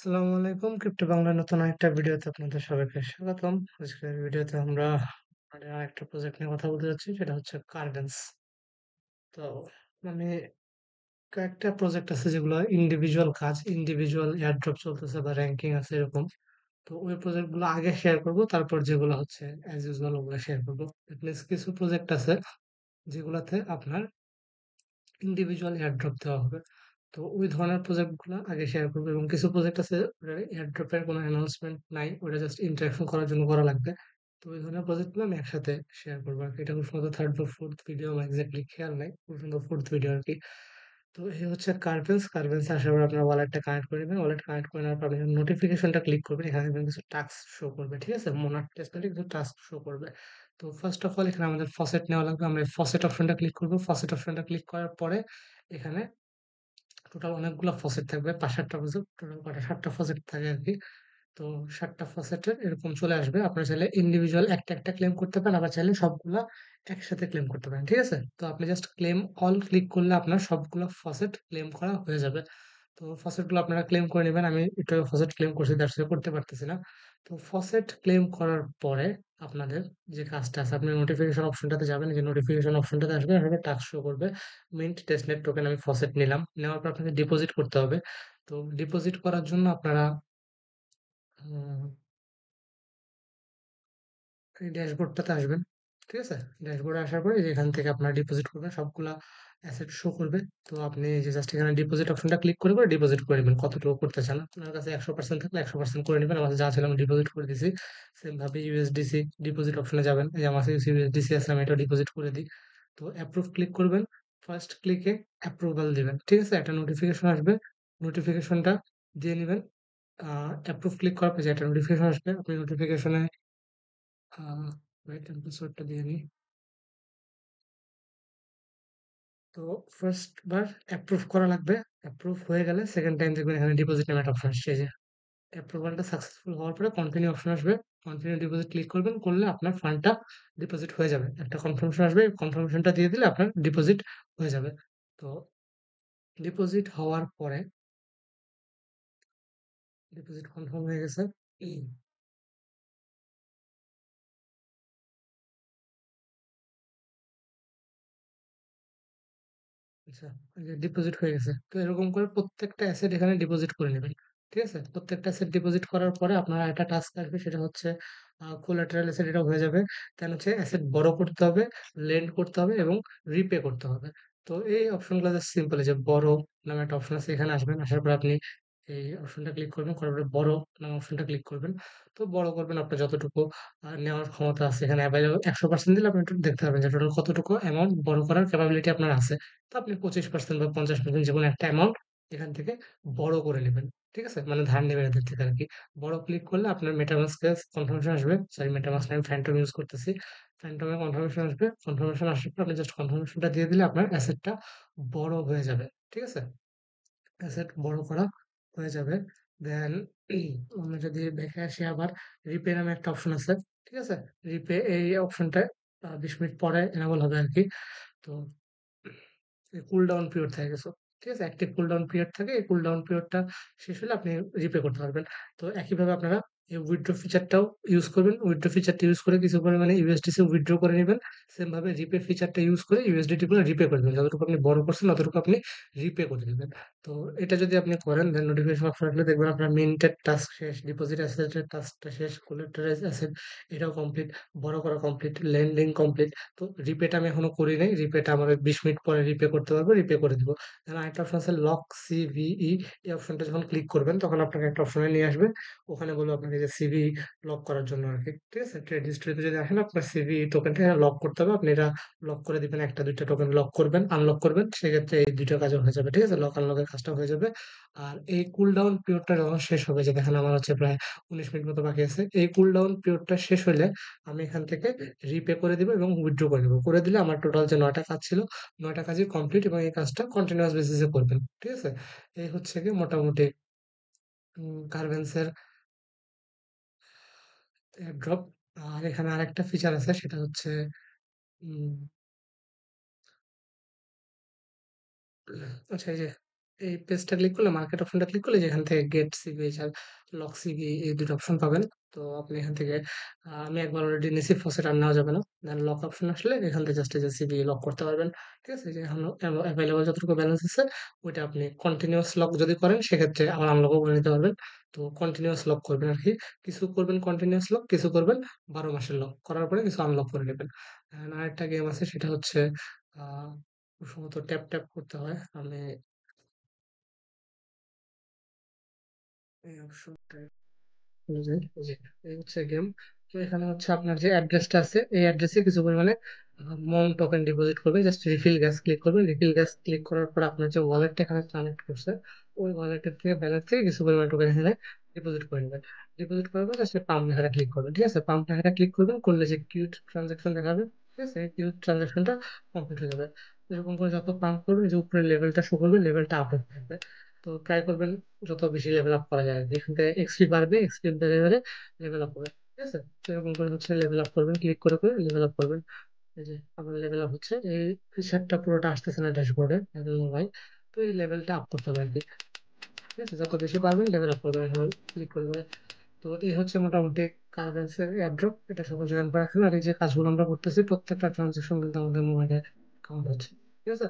আসসালামু আলাইকুম। ক্রিপ্টো বাংলার নতুন আরেকটা ভিডিওতে আপনাদের সবাইকে স্বাগতম। আজকের ভিডিওতে আমরা আরেকটা প্রজেক্ট নিয়ে কথা বলতে যাচ্ছি, সেটা হচ্ছে কার্ভেন্স। তো মানে কয়েকটা প্রজেক্ট আছে যেগুলো ইন্ডিভিজুয়াল কাজ, ইন্ডিভিজুয়াল এয়ারড্রপ চলতেছে বা র‍্যাংকিং আছে এরকম। তো ওই প্রজেক্ট গুলো আগে শেয়ার করব, তারপর যেগুলো হচ্ছে অ্যাজ ইউজুয়াল ওগুলো শেয়ার করবো। প্লাস কিছু প্রজেক্ট আছে যেগুলাতে আপনার ইন্ডিভিজুয়াল এয়ারড্রপ দেওয়া হবে। তো ওই ধরনের প্রজেক্ট গুলো আগে শেয়ার করবো, এবং কিছু প্রজেক্ট আছে এয়ারড্রপের কোনো অ্যানাউন্সমেন্ট নাই, ওটা জাস্ট ইন্টারাকশন করার জন্য করা লাগবে। তো ওই ধরনের প্রজেক্ট গুলো আমি একসাথে শেয়ার করবো আর কি। এটা খুব সম্ভবত থার্ড বা ফোর্থ ভিডিও, আমার এক্স্যাক্টলি খেয়াল নাই, খুব সুন্দর ফোর্থ ভিডিও আর কি। তো এই হচ্ছে কার্ভেন্স আসার পর আপনার ওয়ালেটটা কানেক্ট করে নেবেন। ওয়ালেট কানেক্ট করে নেওয়ার পর আপনি নোটিফিকেশনটা ক্লিক করবেন, এখানে দেখবেন কিছু টাস্ক শো করবে, ঠিক আছে? মোনার্ক টেস্টমেন্টে কিছু টাস্ক শো করবে। তো ফার্স্ট অফ অল এখানে আমাদের ফসেট নেওয়া লাগবে। আমরা ফসেট অপশনটা ক্লিক করবো। ফসেট অপশনটা ক্লিক করার পরে এখানে টোটাল অনেকগুলা ফসেট থাকবে, ৫-৭টা ফসেট, টোটাল কয়টা ৭টা ফসেট থাকে আরকি। তো ৭টা ফসেটের এরকম চলে আসবে। আপনারা চাইলে ইন্ডিভিজুয়াল একটা ক্লেম করতে পারেন, আবার চাইলে সবগুলা একসাথে ক্লেম করতে পারেন। ঠিক আছে? তো আপনি জাস্ট ক্লেম অল ক্লিক করলে আপনার সবগুলা ফসেট ক্লেম করা হয়ে যাবে। তো ফসেট গুলো আপনারা ক্লেম করে নিবেন। আমি একটু আগে ফসেট ক্লেম করছি, দ্যাটস ওয়াই করতে পারতেছি না। তো ফসেট ক্লেম করার পরে আপনাদের যে কাজটা আছে, আপনি নোটিফিকেশন অপশনটাতে যাবেন। যে নোটিফিকেশন অপশনটাতে আসবে, এখানে টাস্ক শো করবে। মিন্ট টেস্টনেট টোকেন আমি ফসেট নিলাম। নেওয়ার পর আপনাকে ডিপোজিট করতে হবে। তো ডিপোজিট করার জন্য আপনারা উম এই ড্যাশবোর্ডটাতে আসবেন। ঠিক আছে? ড্যাশবোর্ডে আসার পরে এই যে এখান থেকে আপনারা ডিপোজিট করবেন, সবগুলা অ্যাসেট শো করবে। তো আপনি এই যে জাস্ট এখানে ডিপোজিট অপশনটা ক্লিক করে ডিপোজিট করে নিবেন কতটুকু করতে চান। আপনার কাছে ১০০% থাকলে ১০০% করে নিবেন। আমার যা ছিল আমি ডিপোজিট করে দিছি। সেম ভাবে ইউএসডিসি ডিপোজিট অপশনে যাবেন। এই যে আমার কাছে ইউএসডিসি আছে, আমি এটা ডিপোজিট করে দিই। তো অ্যাপ্রুভ ক্লিক করবেন। ফার্স্ট ক্লিকে অ্যাপ্রুভাল দিবেন। ঠিক আছে? একটা নোটিফিকেশন আসবে। নোটিফিকেশনটা দিয়ে নিবেন। অ্যাপ্রুভ ক্লিক করার পর যে একটা নোটিফিকেশন আসবে, আপনি নোটিফিকেশনে আ ওয়েট আমি পাসওয়ার্ডটা দিয়ে নিই। তো ফার্স্ট বার অ্যাপ্রুভ করা লাগবে। অ্যাপ্রুভ হয়ে গেলে সেকেন্ড টাইম দেখবেন এখানে ডিপোজিট নামে একটা অপশন আসছে। এই যে অ্যাপ্রুভালটা সাকসেসফুল হওয়ার পরে কন্টিনিউ অপশন আসবে। কন্টিনিউ ডিপোজিট ক্লিক করবেন। করলে আপনার ফান্ডটা ডিপোজিট হয়ে যাবে। একটা কনফার্মেশন আসবে। কনফার্মেশনটা দিয়ে দিলে আপনার ডিপোজিট হয়ে যাবে। তো ডিপোজিট হওয়ার পরে ডিপোজিট কনফার্ম হয়ে গেছে। আচ্ছা, এই যে ডিপোজিট হয়ে গেছে। তো এরকম করে প্রত্যেকটা অ্যাসেট এখানে ডিপোজিট করে নেবেন। ঠিক আছে? প্রত্যেকটা অ্যাসেট ডিপোজিট করার পরে আপনার একটা টাস্ক আসবে, সেটা হচ্ছে কোলাটেরাল অ্যাসেট, এটা হয়ে যাবে। দেন হচ্ছে অ্যাসেট বড় করতে হবে, লেন্ড করতে হবে এবং রিপে করতে হবে। তো এই অপশনগুলো জাস্ট সিম্পল, এই যে বড় নামে একটা অপশন আছে, এখানে আসবেন। আসার পর আপনি এই অপশনটা ক্লিক করবেন, করার পরে বড় নামে অপশনটা ক্লিক করবেন। তো বড় করবেন আপনার যতটুকু নেওয়ার ক্ষমতা আছে। এখানে এভেইলেবল ১০০% দিলে আপনি একটু দেখতে পারবেন যে টোটাল কতটুকু অ্যামাউন্ট বড় করার ক্যাপাবিলিটি আপনার আছে। তো আপনি 25% বা 50% যেকোনো একটা অ্যামাউন্ট এখান থেকে বড় করে নিবেন। ঠিক আছে? মানে ধার নেবেন এদের থেকে আরকি। বড় ক্লিক করলে আপনার MetaMask এর কনফার্মেশন আসবে। সরি, MetaMask না, আমি Phantom ইউজ করতেছি। Phantom এর কনফার্মেশন আসবে। কনফার্মেশন আসার পর আপনি জাস্ট কনফার্মেশনটা দিয়ে দিলে আপনার অ্যাসেটটা বড় হয়ে যাবে। ঠিক আছে? অ্যাসেট বড় করা হয়ে যাবে। দেন আমরা যদি ব্যাকে আসি, আবার রিপে নামে একটা অপশন আছে। ঠিক আছে? রিপে এই অপশনটায় ২০ মিনিট পরে এনেবল হবে আরকি। তো কুল ডাউন পিরিয়ড থাকে কিছু। ঠিক আছে? অ্যাক্টিভ কুল ডাউন পিরিয়ড থাকে। এই কুল ডাউন পিরিয়ডটা শেষ হলে আপনি রিপে করতে পারবেন। তো একইভাবে আপনারা এই উইথড্র ফিচারটাও ইউজ করবেন। উইথড্র ফিচারটা ইউজ করে কিছু পরিমাণে ইউএসডিসি উইথড্র করে নিবেন। সেম ভাবে রিপে ফিচারটা ইউজ করে ইউএসডিটি গুলো রিপে করে দিবেন। যতটুকু আপনি বড় করছেন ততটুকু আপনি রিপে করে দিবেন। তো এটা যদি আপনি করেন, দেন নোটিফিকেশন অপশন আসলে দেখবেন আপনার মিন্টের টাস্ক শেষ, ডিপোজিট অ্যাসেটের টাস্কটা শেষ, কোলাটেরাইজ অ্যাসেট এটাও কমপ্লিট, বড় করা কমপ্লিট, লেন্ডিং কমপ্লিট। তো রিপেটা আমি এখনো করি নাই। রিপেটা আমার ওই ২০ মিনিট পরে রিপে করতে পারবো, রিপে করে দিব। দেন আরেকটা অপশন আছে লক সিভিই। এই অপশনটা যখন ক্লিক করবেন তখন আপনাকে একটা অপশনে নিয়ে আসবে। ওখানে বলবে আপনাকে যে সিভিই লক করার জন্য আরকি। ঠিক আছে? ট্রেড হিস্ট্রিতে যদি আসেন, আপনার সিভিই টোকেনটা লক করতে হবে। আপনি এটা লক করে দিবেন। ১টা ২টা টোকেন লক করবেন, আনলক করবেন। সেক্ষেত্রে এই ২ টা কাজও হয়ে যাবে। ঠিক আছে? লক আনলকের কাজটা হয়ে যাবে। আর এই কুল ডাউন পিরিয়ডটা যখন শেষ হবে, যে দেখেন আমার হচ্ছে প্রায় ১৯ মিনিট মতো বাকি আছে। এই কুল ডাউন পিরিয়ডটা শেষ হইলে আমি এখান থেকে রিপে করে দিব এবং উইথড্র করে দিব। করে দিলে আমার টোটাল যে ৯ টা কাজ ছিল, ৯ টা কাজই কমপ্লিট, এবং এই কাজটা কন্টিনিউয়াস বেসিস এ করবেন। ঠিক আছে? এই হচ্ছে গিয়ে মোটামুটি কার্ভেন্স এর এয়ারড্রপ। আর এখানে আরেকটা ফিচার আছে, সেটা হচ্ছে উম আচ্ছা, এই যে এই পেজটা ক্লিক করলে, মার্কেট অপশনটা ক্লিক করলে যেখান থেকে গেট সিবিএইচ আর লক সিবি এই দুটো অপশন পাবেন। তো আপনি এখান থেকে আমি একবার অলরেডি নিছি, ফসেট আর নেওয়া যাবে না। দেন লক অপশন আসলে এখান থেকে জাস্ট এই যে সিবি লক করতে পারবেন। ঠিক আছে, যে এখন অ্যাভেলেবল যতটুকু ব্যালেন্স আছে ওইটা আপনি কন্টিনিউয়াস লক যদি করেন সেক্ষেত্রে আবার আনলকও করে নিতে পারবেন। তো কন্টিনিউয়াস লক করবেন আর কি, কিছু করবেন কন্টিনিউয়াস লক, কিছু করবেন 12 মাসের লক করার পরে কিছু আনলক করে নেবেন। আরেকটা গেম আছে সেটা হচ্ছে আহ সম্ভবত ট্যাপ ট্যাপ করতে হয়। আমি এই অপশনটা অনুযায়ী এই যে এই হচ্ছে গেম। তো এখানে হচ্ছে আপনার যে অ্যাড্রেসটা আছে এই অ্যাড্রেসে কিছু পরিমাণে মন টোকেন ডিপোজিট করবে। জাস্ট রিফিল গ্যাস ক্লিক করবেন, রিফিল গ্যাস ক্লিক করার পর আপনার যে ওয়ালেটটা এখানে কানেক্ট করছে ওই ওয়ালেটের থেকে ব্যালেন্স থেকে কিছু পরিমাণ টোকেন এখানে ডিপোজিট করে নেবেন। ডিপোজিট করার পর জাস্ট পাম্প লেখাটা ক্লিক করবেন। ঠিক আছে, পাম্প লেখাটা ক্লিক করবেন, করলে যে কিউট ট্রানজাকশন দেখাবে, ঠিক আছে, এই কিউট ট্রানজাকশনটা কমপ্লিট হয়ে যাবে। এরকম করে যত পাম্প করবেন যে উপরে লেভেলটা শো করবে, লেভেলটা আপ হতে থাকবে। তো ট্রাই করবেন যত বেশি লেভেল আপ করা যায় আর কি। এখান থেকে এক্সপি বাড়বে, এক্সপি বেড়ে বেড়ে লেভেল আপ হবে। ঠিক আছে, তো এরকম করে হচ্ছে লেভেল আপ করবেন, ক্লিক করে করে লেভেল আপ করবেন। এই যে আমার লেভেল আপ হচ্ছে, এই সেটটা পুরোটা আসতেছে না ড্যাশবোর্ডে ভাই। তো এই লেভেলটা আপ করতে হবে আর কি। ঠিক আছে, যত বেশি পারবেন লেভেল আপ করবেন, ক্লিক করবে। তো এই হচ্ছে মোটামুটি কারেন্সি এয়ারড্রপ, এটা সকল জয়েন করে রাখেন। আর এই যে কাজগুলো আমরা করতেছি প্রত্যেকটা ট্রানজেকশন কিন্তু আমাদের মোবাইলে কাউন্ট হচ্ছে। ঠিক আছে।